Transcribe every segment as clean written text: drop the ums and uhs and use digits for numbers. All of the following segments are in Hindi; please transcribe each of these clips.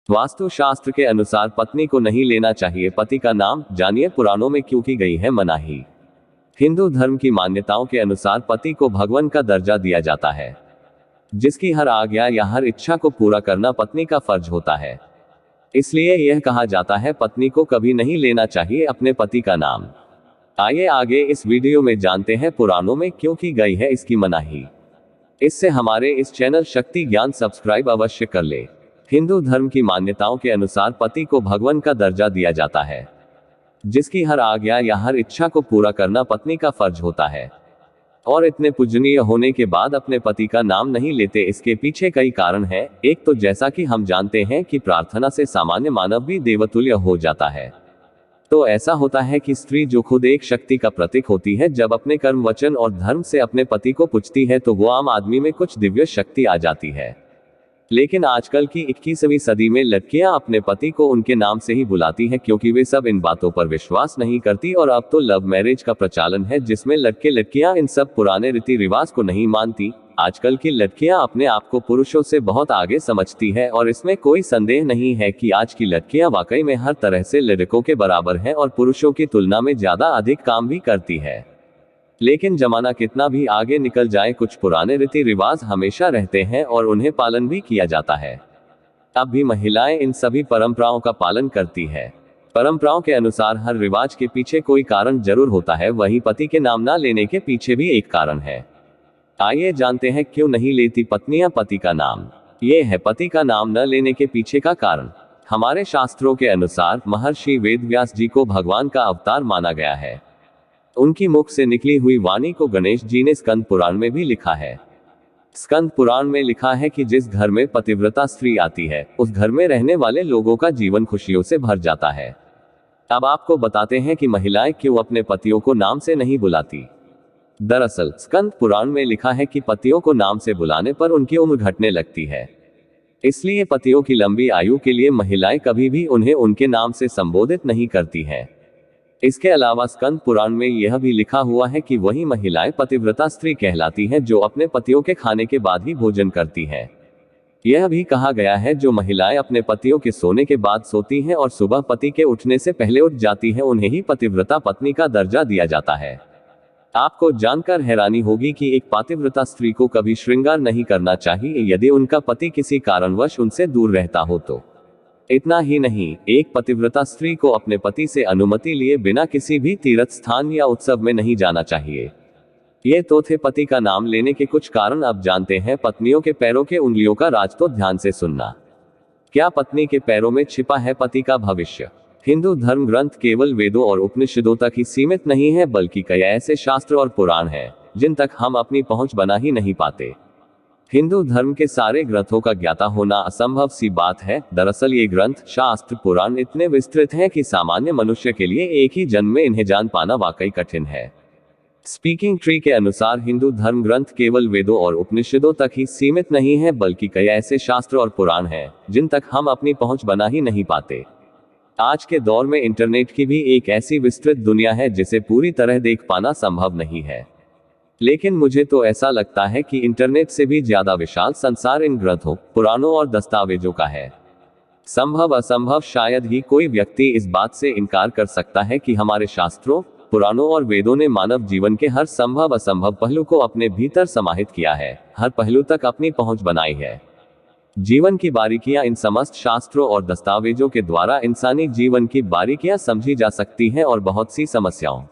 वास्तु शास्त्र के अनुसार पत्नी को नहीं लेना चाहिए पति का नाम, जानिए पुराणों में क्यों की गई है मनाही। हिंदू धर्म की मान्यताओं के अनुसार पति को भगवान का दर्जा दिया जाता है, जिसकी हर आज्ञा या हर इच्छा को पूरा करना पत्नी का फर्ज होता है। इसलिए यह कहा जाता है पत्नी को कभी नहीं लेना चाहिए अपने पति का नाम। आइए आगे इस वीडियो में जानते हैं पुराणों में क्यों की गई है इसकी मनाही। इससे हमारे इस चैनल शक्ति ज्ञान सब्सक्राइब अवश्य कर ले। हिंदू धर्म की मान्यताओं के अनुसार पति को भगवान का दर्जा दिया जाता है, जिसकी हर आज्ञा या हर इच्छा को पूरा करना पत्नी का फर्ज होता है। और इतने पूजनीय होने के बाद अपने पति का नाम नहीं लेते, इसके पीछे कई कारण हैं। एक तो जैसा कि हम जानते हैं कि प्रार्थना से सामान्य मानव भी देवतुल्य हो जाता है। तो ऐसा होता है कि स्त्री जो खुद एक शक्ति का प्रतीक होती है, जब अपने कर्म वचन और धर्म से अपने पति को पूजती है तो वो आम आदमी में कुछ दिव्य शक्ति आ जाती है। लेकिन आजकल की 21वीं सदी में लड़कियां अपने पति को उनके नाम से ही बुलाती हैं, क्योंकि वे सब इन बातों पर विश्वास नहीं करती। और अब तो लव मैरिज का प्रचलन है, जिसमें लड़के लड़कियां इन सब पुराने रीति रिवाज को नहीं मानती। आजकल की लड़कियां अपने आप को पुरुषों से बहुत आगे समझती है, और इसमें कोई संदेह नहीं है कि आज की लड़कियां वाकई में हर तरह से लड़कों के बराबर हैं और पुरुषों की तुलना में ज्यादा अधिक काम भी करती है। लेकिन जमाना कितना भी आगे निकल जाए, कुछ पुराने रीति रिवाज हमेशा रहते हैं और उन्हें पालन भी किया जाता है। अब भी महिलाएं इन सभी परंपराओं का पालन करती है। परंपराओं के अनुसार हर रिवाज के पीछे कोई कारण जरूर होता है, वहीं पति के नाम ना लेने के पीछे भी एक कारण है। आइए जानते हैं क्यों नहीं लेती पत्नियां पति का नाम। ये है पति का नाम न लेने के पीछे का कारण। हमारे शास्त्रों के अनुसार महर्षि वेदव्यास जी को भगवान का अवतार माना गया है। उनकी मुख से निकली हुई वाणी को गणेश जी ने स्कंद पुराण में भी लिखा है। स्कंद पुराण में लिखा है कि जिस घर में पतिव्रता स्त्री आती है, उस घर में रहने वाले लोगों का जीवन खुशियों से भर जाता है। अब आपको बताते हैं कि महिलाएं क्यों अपने पतियों को नाम से नहीं बुलाती। दरअसल स्कंद पुराण में लिखा है कि पतियों को नाम से बुलाने पर उनकी उम्र घटने लगती है। इसलिए पतियों की लंबी आयु के लिए महिलाएं कभी भी उन्हें उनके नाम से संबोधित नहीं करती हैं। इसके अलावा स्कंद पुराण में यह भी लिखा हुआ है कि वही महिलाएं पतिव्रता स्त्री कहलाती हैं जो अपने पतियों के खाने के बाद ही भोजन करती हैं। यह भी कहा गया है जो महिलाएं अपने पतियों के सोने के बाद सोती हैं और सुबह पति के उठने से पहले उठ जाती हैं, उन्हें ही पतिव्रता पत्नी का दर्जा दिया जाता है। आपको जानकर हैरानी होगी कि एक पतिव्रता स्त्री को कभी श्रृंगार नहीं करना चाहिए यदि उनका पति किसी कारणवश उनसे दूर रहता हो तो। इतना ही नहीं, एक पतिव्रता स्त्री को अपने पति से अनुमति लिए बिना किसी भी तीर्थ स्थान या उत्सव में नहीं जाना चाहिए। ये तो थे पति का नाम लेने के कुछ कारण। अब जानते हैं पत्नियों के पैरों के उंगलियों का राज। तो ध्यान से सुनना। क्या पत्नी के पैरों में छिपा है पति का भविष्य? हिंदू धर्म ग्रंथ केवल वेदों और उपनिषदों तक ही सीमित नहीं है, बल्कि कई ऐसे शास्त्र और पुराण हैं जिन तक हम अपनी पहुंच बना ही नहीं पाते। हिंदू धर्म के सारे ग्रंथों का ज्ञाता होना असंभव सी बात है। दरअसल ये ग्रंथ, शास्त्र, पुराण इतने विस्तृत हैं कि सामान्य मनुष्य के लिए एक ही जन्म में इन्हें जान पाना वाकई कठिन है। स्पीकिंग ट्री के अनुसार हिंदू धर्म ग्रंथ केवल वेदों और उपनिषदों तक ही सीमित नहीं है, बल्कि कई ऐसे शास्त्र और पुराण हैं जिन तक हम अपनी पहुंच बना ही नहीं पाते। आज के दौर में इंटरनेट की भी एक ऐसी विस्तृत दुनिया है जिसे पूरी तरह देख पाना संभव नहीं है। लेकिन मुझे तो ऐसा लगता है कि इंटरनेट से भी ज्यादा विशाल संसार इन ग्रंथों, पुराणों और दस्तावेजों का है। संभव असंभव शायद ही कोई व्यक्ति इस बात से इनकार कर सकता है कि हमारे शास्त्रों, पुराणों और वेदों ने मानव जीवन के हर संभव असंभव पहलू को अपने भीतर समाहित किया है, हर पहलू तक अपनी पहुंच बनाई है। जीवन की बारीकियां इन समस्त शास्त्रों और दस्तावेजों के द्वारा इंसानी जीवन की बारीकियां समझी जा सकती हैं और बहुत सी समस्याओं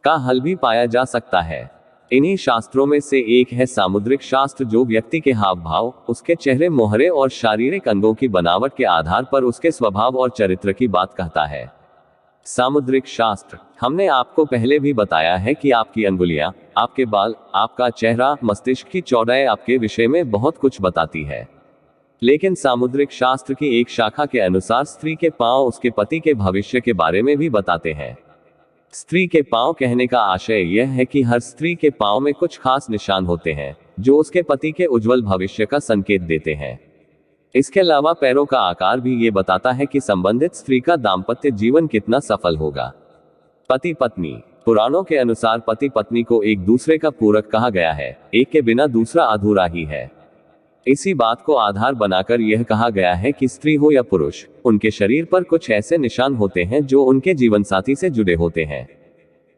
का हल भी पाया जा सकता है। इन्हीं शास्त्रों में से एक है सामुद्रिक शास्त्र, जो व्यक्ति के हाव भाव, उसके चेहरे मोहरे और शारीरिक अंगों की बनावट के आधार पर उसके स्वभाव और चरित्र की बात कहता है। सामुद्रिक शास्त्र, हमने आपको पहले भी बताया है कि आपकी अंगुलियां, आपके बाल, आपका चेहरा, मस्तिष्क की चौड़ाई आपके विषय में बहुत कुछ बताती है। लेकिन सामुद्रिक शास्त्र की एक शाखा के अनुसार स्त्री के पांव उसके पति के भविष्य के बारे में भी बताते हैं। स्त्री के पांव कहने का आशय यह है कि हर स्त्री के पांव में कुछ खास निशान होते हैं जो उसके पति के उज्जवल भविष्य का संकेत देते हैं। इसके अलावा पैरों का आकार भी ये बताता है कि संबंधित स्त्री का दाम्पत्य जीवन कितना सफल होगा। पति पत्नी, पुराणों के अनुसार पति पत्नी को एक दूसरे का पूरक कहा गया है, एक के बिना दूसरा अधूरा ही है। इसी बात को आधार बनाकर यह कहा गया है कि स्त्री हो या पुरुष, उनके शरीर पर कुछ ऐसे निशान होते हैं जो उनके जीवनसाथी से जुड़े होते हैं।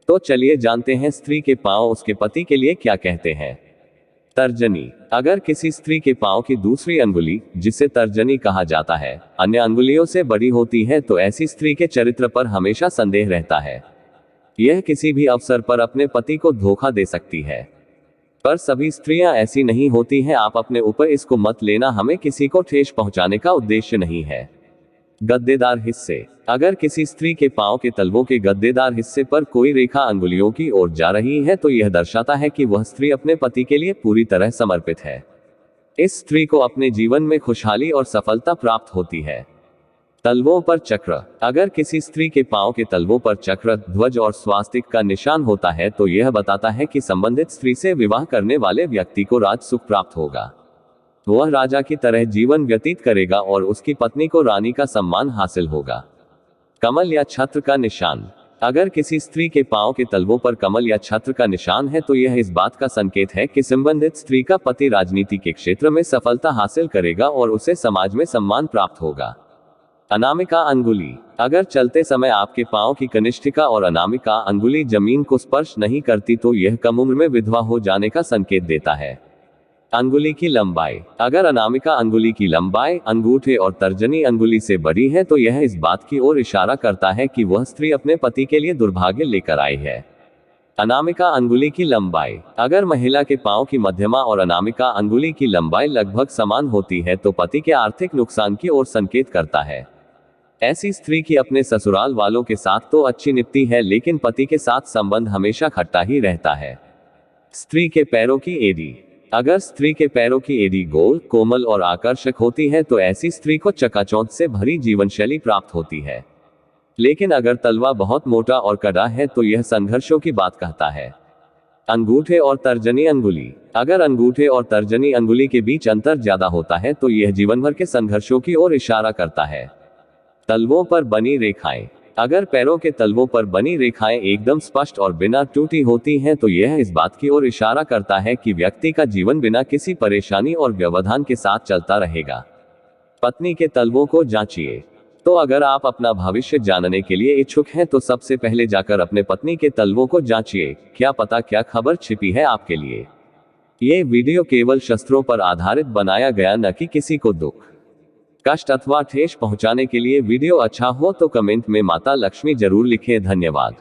तो चलिए जानते हैं स्त्री के पांव उसके पति के लिए क्या कहते हैं। तर्जनी। अगर किसी स्त्री के पांव की दूसरी अंगुली, जिसे तर्जनी कहा जाता है, अन्य अंगुलियों से बड़ी होती है तो ऐसी स्त्री के चरित्र पर हमेशा संदेह रहता है। यह किसी भी अवसर पर अपने पति को धोखा दे सकती है। पर सभी स्त्रियां ऐसी नहीं होती हैं। आप अपने ऊपर इसको मत लेना, हमें किसी को ठेस पहुंचाने का उद्देश्य नहीं है। गद्देदार हिस्से। अगर किसी स्त्री के पांव के तलवों के गद्देदार हिस्से पर कोई रेखा अंगुलियों की ओर जा रही है तो यह दर्शाता है कि वह स्त्री अपने पति के लिए पूरी तरह समर्पित है। इस स्त्री को अपने जीवन में खुशहाली और सफलता प्राप्त होती है। तलवों पर चक्र। अगर किसी स्त्री के पांव के तलवों पर चक्र, ध्वज और स्वास्तिक का निशान होता है तो यह बताता है कि संबंधित स्त्री से विवाह करने वाले व्यक्ति को राज सुख प्राप्त होगा। वह राजा की तरह जीवन व्यतीत करेगा और उसकी पत्नी को रानी का सम्मान हासिल होगा। कमल या छत्र का निशान। अगर किसी स्त्री के पांव के तलवों पर कमल या छत्र का निशान है तो यह इस बात का संकेत है कि संबंधित स्त्री का पति राजनीति के क्षेत्र में सफलता हासिल करेगा और उसे समाज में सम्मान प्राप्त होगा। अनामिका अंगुली। अगर चलते समय आपके पांव की कनिष्ठिका और अनामिका अंगुली जमीन को स्पर्श नहीं करती तो यह कम उम्र में विधवा हो जाने का संकेत देता है। अंगुली की लंबाई। अगर अनामिका अंगुली की लंबाई अंगूठे और तर्जनी अंगुली से बड़ी है तो यह इस बात की ओर इशारा करता है कि वह स्त्री अपने पति के लिए दुर्भाग्य लेकर आई है। अनामिका अंगुली की लंबाई। अगर महिला के पांव की मध्यमा और अनामिका अंगुली की लंबाई लगभग समान होती है तो पति के आर्थिक नुकसान की ओर संकेत करता है। ऐसी स्त्री की अपने ससुराल वालों के साथ तो अच्छी निपटी है लेकिन पति के साथ संबंध हमेशा खट्टा ही रहता है। स्त्री के पैरों की एड़ी। अगर स्त्री के पैरों की एड़ी गोल, कोमल और आकर्षक होती है तो ऐसी स्त्री को चकाचौंध से भरी जीवनशैली प्राप्त होती है। लेकिन अगर तलवा बहुत मोटा और कड़ा है तो यह संघर्षों की बात कहता है। अंगूठे और तर्जनी अंगुली। अगर अंगूठे और तर्जनी अंगुली के बीच अंतर ज्यादा होता है तो यह जीवन भर के संघर्षों की ओर इशारा करता है। तलवों पर बनी रेखाएं। अगर पैरों के तलवों पर बनी रेखाएं एकदम स्पष्ट और बिना टूटी होती हैं तो यह इस बात की ओर इशारा करता है कि व्यक्ति का जीवन बिना किसी परेशानी और व्यवधान के साथ चलता रहेगा। पत्नी के तलवों को जांचिए। तो अगर आप अपना भविष्य जानने के लिए इच्छुक हैं तो सबसे पहले जाकर अपने पत्नी के तलवों को जांचिए, क्या पता क्या खबर छिपी है आपके लिए। ये वीडियो केवल शस्त्रों पर आधारित बनाया गया, न कि किसी को दुख, कष्ट अथवा ठेस पहुंचाने के लिए। वीडियो अच्छा हो तो कमेंट में माता लक्ष्मी जरूर लिखें। धन्यवाद।